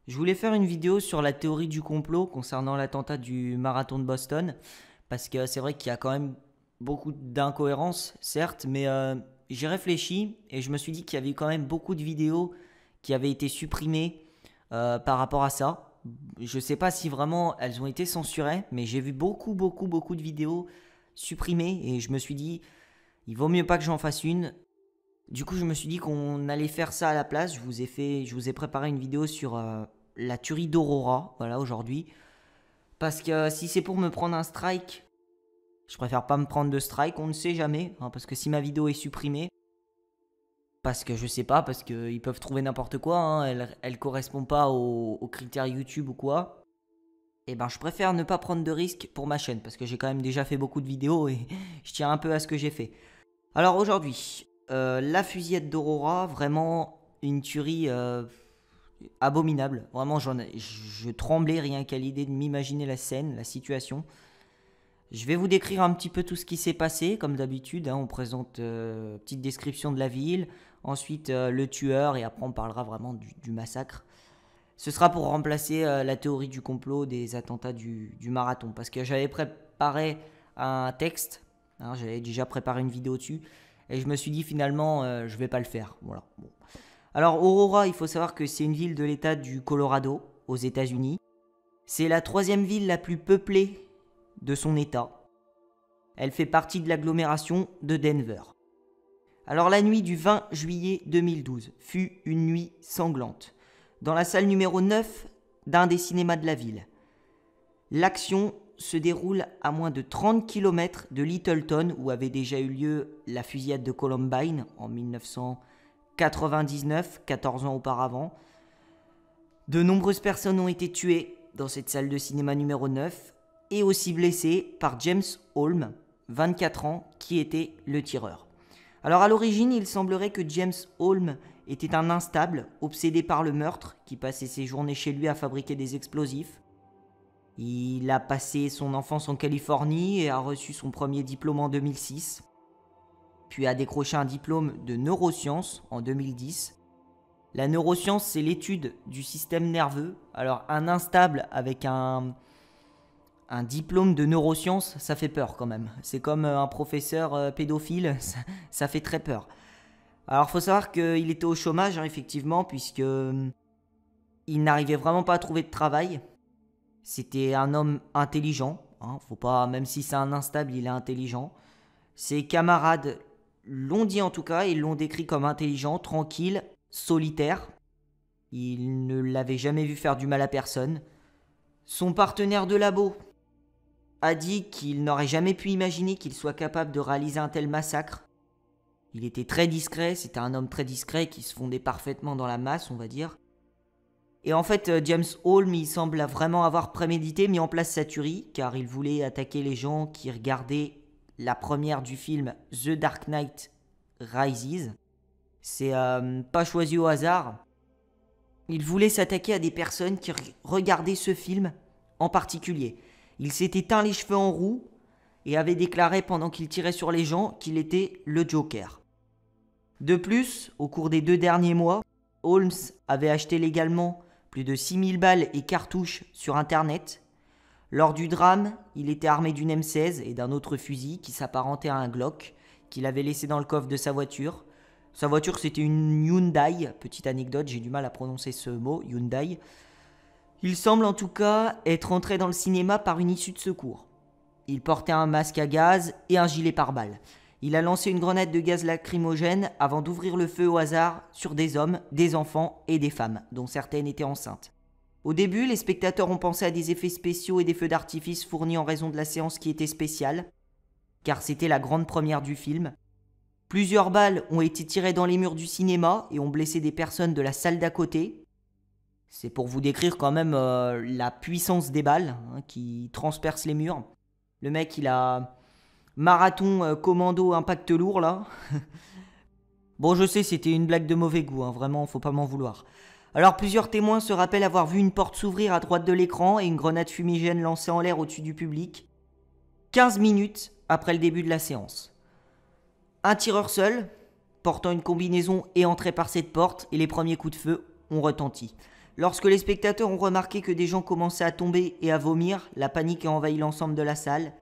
Je voulais faire une vidéo sur la théorie du complot concernant l'attentat du marathon de Boston, parce que c'est vrai qu'il y a quand même beaucoup d'incohérences, certes, mais j'ai réfléchi et je me suis dit qu'il y avait quand même beaucoup de vidéos qui avaient été supprimées par rapport à ça. Je ne sais pas si vraiment elles ont été censurées, mais j'ai vu beaucoup de vidéos supprimées et je me suis dit, il vaut mieux pas que j'en fasse une. Du coup, je me suis dit qu'on allait faire ça à la place. Je vous ai préparé une vidéo sur la tuerie d'Aurora, voilà, aujourd'hui. Parce que si c'est pour me prendre un strike, je préfère pas me prendre de strike, on ne sait jamais. Hein, parce que si ma vidéo est supprimée, parce que je sais pas, parce qu'ils peuvent trouver n'importe quoi, hein, elle correspond pas aux critères YouTube ou quoi. Et ben, je préfère ne pas prendre de risques pour ma chaîne, parce que j'ai quand même déjà fait beaucoup de vidéos et je tiens un peu à ce que j'ai fait. Alors aujourd'hui, la fusillade d'Aurora, vraiment une tuerie abominable. Vraiment, je tremblais rien qu'à l'idée de m'imaginer la scène, la situation. Je vais vous décrire un petit peu tout ce qui s'est passé, comme d'habitude. Hein, on présente une petite description de la ville, ensuite le tueur, et après on parlera vraiment du massacre. Ce sera pour remplacer la théorie du complot des attentats du marathon. Parce que j'avais préparé un texte, hein, j'avais déjà préparé une vidéo dessus, et je me suis dit finalement, je vais pas le faire. Voilà. Bon. Alors Aurora, il faut savoir que c'est une ville de l'état du Colorado, aux États-Unis. C'est la troisième ville la plus peuplée de son état. Elle fait partie de l'agglomération de Denver. Alors la nuit du 20 juillet 2012 fut une nuit sanglante. Dans la salle numéro 9 d'un des cinémas de la ville. L'action se déroule à moins de 30 km de Littleton où avait déjà eu lieu la fusillade de Columbine en 1999, 14 ans auparavant. De nombreuses personnes ont été tuées dans cette salle de cinéma numéro 9 et aussi blessées par James Holm, 24 ans, qui était le tireur. Alors à l'origine, il semblerait que James Holm était un instable, obsédé par le meurtre, qui passait ses journées chez lui à fabriquer des explosifs. Il a passé son enfance en Californie et a reçu son premier diplôme en 2006, puis a décroché un diplôme de neurosciences en 2010. La neuroscience, c'est l'étude du système nerveux. Alors un instable avec un diplôme de neurosciences, ça fait peur quand même. C'est comme un professeur pédophile, ça fait très peur. Alors faut savoir qu'il était au chômage, hein, effectivement, puisque il n'arrivait vraiment pas à trouver de travail. C'était un homme intelligent, hein, faut pas, même si c'est un instable, il est intelligent. Ses camarades l'ont dit en tout cas, ils l'ont décrit comme intelligent, tranquille, solitaire. Il ne l'avait jamais vu faire du mal à personne. Son partenaire de labo a dit qu'il n'aurait jamais pu imaginer qu'il soit capable de réaliser un tel massacre. Il était très discret, c'était un homme très discret qui se fondait parfaitement dans la masse, on va dire. Et en fait, James Holm, il semble vraiment avoir prémédité, mis en place sa tuerie, car il voulait attaquer les gens qui regardaient la première du film The Dark Knight Rises. C'est pas choisi au hasard. Il voulait s'attaquer à des personnes qui regardaient ce film en particulier. Il s'était teint les cheveux en roux et avait déclaré pendant qu'il tirait sur les gens qu'il était le Joker. De plus, au cours des 2 derniers mois, Holmes avait acheté légalement plus de 6000 balles et cartouches sur internet. Lors du drame, il était armé d'une M16 et d'un autre fusil qui s'apparentait à un Glock qu'il avait laissé dans le coffre de sa voiture. Sa voiture, c'était une Hyundai. Petite anecdote, j'ai du mal à prononcer ce mot, Hyundai. Il semble en tout cas être entré dans le cinéma par une issue de secours. Il portait un masque à gaz et un gilet pare-balles. Il a lancé une grenade de gaz lacrymogène avant d'ouvrir le feu au hasard sur des hommes, des enfants et des femmes, dont certaines étaient enceintes. Au début, les spectateurs ont pensé à des effets spéciaux et des feux d'artifice fournis en raison de la séance qui était spéciale, car c'était la grande première du film. Plusieurs balles ont été tirées dans les murs du cinéma et ont blessé des personnes de la salle d'à côté. C'est pour vous décrire quand même la puissance des balles, hein, qui transpercent les murs. Le mec, il a marathon commando impact lourd là. Bon, je sais, c'était une blague de mauvais goût, hein, vraiment, faut pas m'en vouloir. Alors plusieurs témoins se rappellent avoir vu une porte s'ouvrir à droite de l'écran et une grenade fumigène lancée en l'air au-dessus du public, 15 minutes après le début de la séance. Un tireur seul, portant une combinaison, est entré par cette porte et les premiers coups de feu ont retenti. Lorsque les spectateurs ont remarqué que des gens commençaient à tomber et à vomir, la panique a envahi l'ensemble de la salle.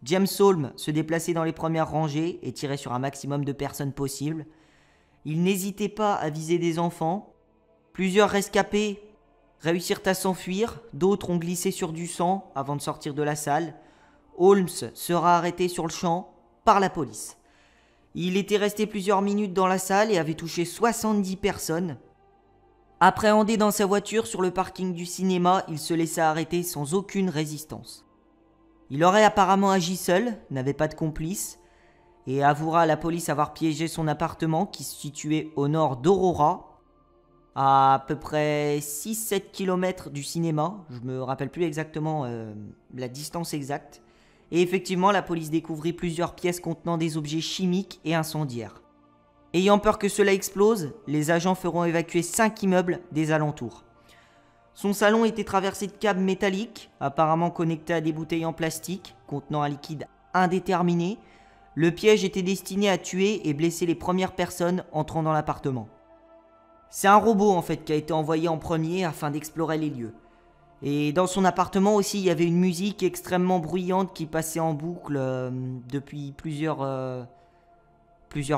James Holm se déplaçait dans les premières rangées et tirait sur un maximum de personnes possible. Il n'hésitait pas à viser des enfants. Plusieurs rescapés réussirent à s'enfuir, d'autres ont glissé sur du sang avant de sortir de la salle. Holmes sera arrêté sur le champ par la police. Il était resté plusieurs minutes dans la salle et avait touché 70 personnes. Appréhendé dans sa voiture sur le parking du cinéma, il se laissa arrêter sans aucune résistance. Il aurait apparemment agi seul, n'avait pas de complice, et avouera à la police avoir piégé son appartement qui se situait au nord d'Aurora, à peu près 6-7 km du cinéma. Je me rappelle plus exactement la distance exacte. Et effectivement, la police découvrit plusieurs pièces contenant des objets chimiques et incendiaires. Ayant peur que cela explose, les agents feront évacuer 5 immeubles des alentours. Son salon était traversé de câbles métalliques, apparemment connectés à des bouteilles en plastique contenant un liquide indéterminé. Le piège était destiné à tuer et blesser les premières personnes entrant dans l'appartement. C'est un robot en fait qui a été envoyé en premier afin d'explorer les lieux. Et dans son appartement aussi, il y avait une musique extrêmement bruyante qui passait en boucle depuis plusieurs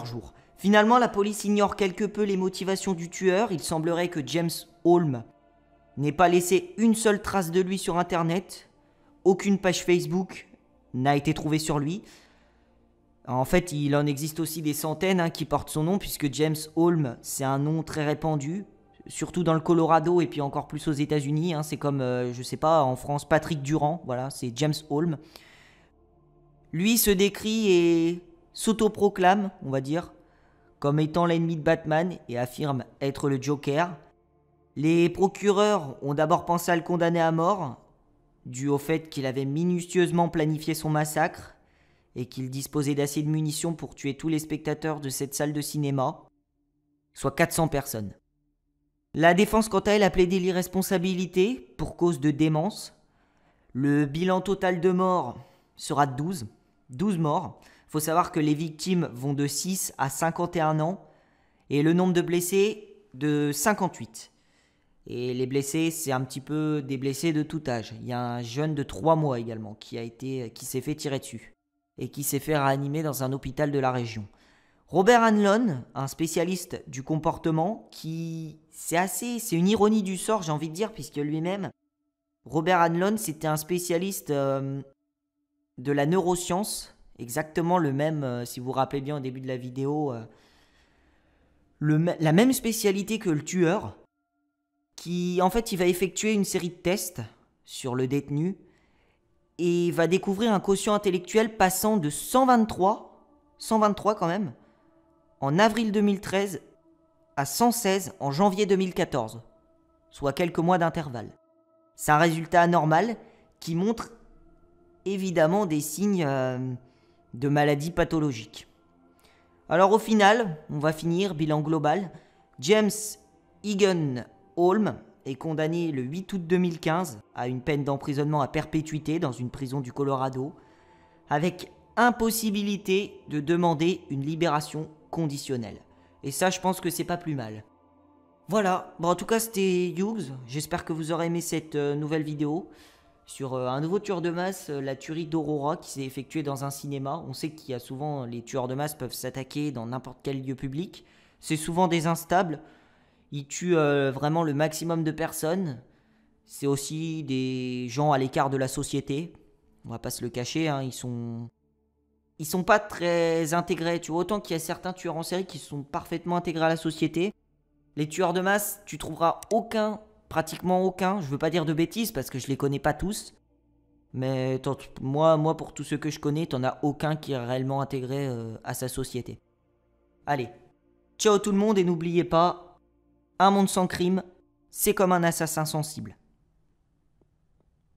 jours. Finalement, la police ignore quelque peu les motivations du tueur. Il semblerait que James Holm n'ait pas laissé une seule trace de lui sur Internet. Aucune page Facebook n'a été trouvée sur lui. En fait, il en existe aussi des centaines qui portent son nom, puisque James Holm, c'est un nom très répandu, surtout dans le Colorado et puis encore plus aux États-Unis. C'est comme, je sais pas, en France, Patrick Durand, voilà, c'est James Holm. Lui se décrit et s'autoproclame, on va dire, comme étant l'ennemi de Batman et affirme être le Joker. Les procureurs ont d'abord pensé à le condamner à mort, dû au fait qu'il avait minutieusement planifié son massacre et qu'il disposait d'assez de munitions pour tuer tous les spectateurs de cette salle de cinéma, soit 400 personnes. La défense, quant à elle, a plaidé l'irresponsabilité pour cause de démence. Le bilan total de morts sera de 12 morts. Il faut savoir que les victimes vont de 6 à 51 ans et le nombre de blessés de 58. Et les blessés, c'est un petit peu des blessés de tout âge. Il y a un jeune de 3 mois également qui s'est fait tirer dessus et qui s'est fait réanimer dans un hôpital de la région. Robert Hanlon, un spécialiste du comportement, c'est une ironie du sort, j'ai envie de dire, puisque lui-même, Robert Hanlon, c'était un spécialiste de la neuroscience, exactement le même, si vous vous rappelez bien au début de la vidéo, la même spécialité que le tueur, qui, en fait, il va effectuer une série de tests sur le détenu et va découvrir un quotient intellectuel passant de 123 quand même, en avril 2013 à 116 en janvier 2014, soit quelques mois d'intervalle. C'est un résultat anormal qui montre évidemment des signes de maladie pathologique. Alors au final, on va finir, bilan global, James Egan Holm est condamné le 8 août 2015 à une peine d'emprisonnement à perpétuité dans une prison du Colorado, avec impossibilité de demander une libération conditionnelle. Et ça, je pense que c'est pas plus mal. Voilà, bon, en tout cas c'était Hughes, j'espère que vous aurez aimé cette nouvelle vidéo sur un nouveau tueur de masse, la tuerie d'Aurora qui s'est effectuée dans un cinéma. On sait qu'il y a souvent, les tueurs de masse peuvent s'attaquer dans n'importe quel lieu public, c'est souvent des instables, ils tuent vraiment le maximum de personnes, c'est aussi des gens à l'écart de la société, on va pas se le cacher, ils sont pas très intégrés, tu vois, autant qu'il y a certains tueurs en série qui sont parfaitement intégrés à la société. Les tueurs de masse, tu trouveras pratiquement aucun, je veux pas dire de bêtises parce que je les connais pas tous, mais moi pour tous ceux que je connais, t'en as aucun qui est réellement intégré à sa société. Allez, ciao tout le monde et n'oubliez pas, un monde sans crime, c'est comme un assassin sensible.